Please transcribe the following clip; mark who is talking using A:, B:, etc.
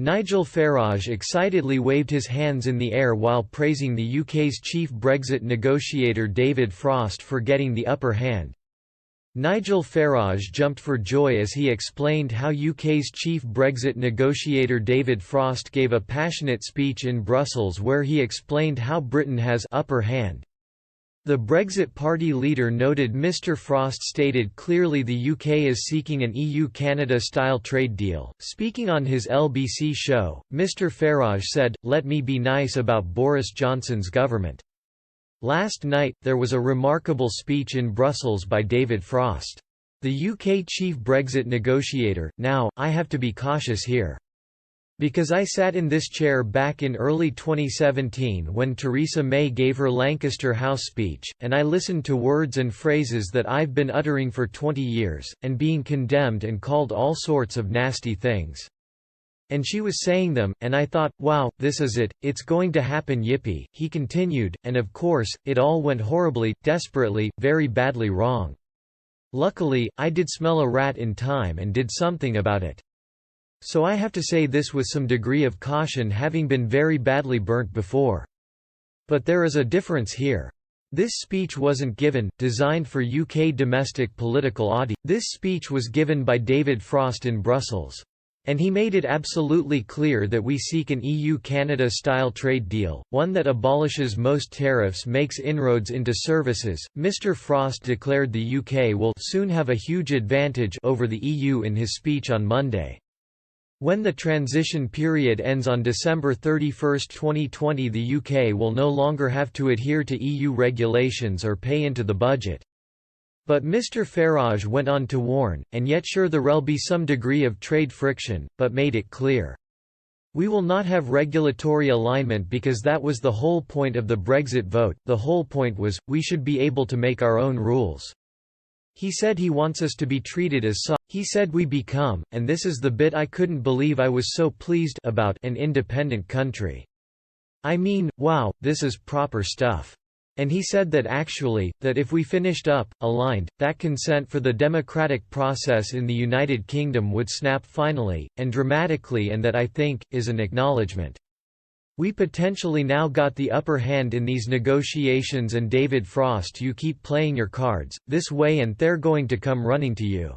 A: Nigel Farage excitedly waved his hands in the air while praising the UK's chief Brexit negotiator David Frost for getting the upper hand. Nigel Farage jumped for joy as he explained how UK's chief Brexit negotiator David Frost gave a passionate speech in Brussels where he explained how Britain has upper hand. The Brexit Party leader noted Mr Frost stated clearly the UK is seeking an EU-Canada-style trade deal. Speaking on his LBC show, Mr Farage said, "Let me be nice about Boris Johnson's government." Last night, there was a remarkable speech in Brussels by David Frost. The UK chief Brexit negotiator. Now, I have to be cautious here. Because I sat in this chair back in early 2017 when Theresa May gave her Lancaster House speech, and I listened to words and phrases that I've been uttering for 20 years, and being condemned and called all sorts of nasty things. And she was saying them, and I thought, wow, this is it, it's going to happen, yippee, he continued, and of course, it all went horribly, desperately, very badly wrong. Luckily, I did smell a rat in time and did something about it. So I have to say this with some degree of caution, having been very badly burnt before. But there is a difference here. This speech wasn't designed for UK domestic political audience. This speech was given by David Frost in Brussels. And he made it absolutely clear that we seek an EU-Canada-style trade deal, one that abolishes most tariffs, makes inroads into services. Mr Frost declared the UK will soon have a huge advantage over the EU in his speech on Monday. When the transition period ends on December 31, 2020, the UK will no longer have to adhere to EU regulations or pay into the budget. But Mr Farage went on to warn, and yet sure there'll be some degree of trade friction, but made it clear. We will not have regulatory alignment because that was the whole point of the Brexit vote. The whole point was, we should be able to make our own rules. He said he wants us to be treated as such. He said we become, and this is the bit I couldn't believe I was so pleased about, an independent country. I mean, wow, this is proper stuff. And he said that actually, that if we finished up, aligned, that consent for the democratic process in the United Kingdom would snap finally, and dramatically, and that I think, is an acknowledgement. We potentially now got the upper hand in these negotiations, and David Frost, you keep playing your cards this way and they're going to come running to you.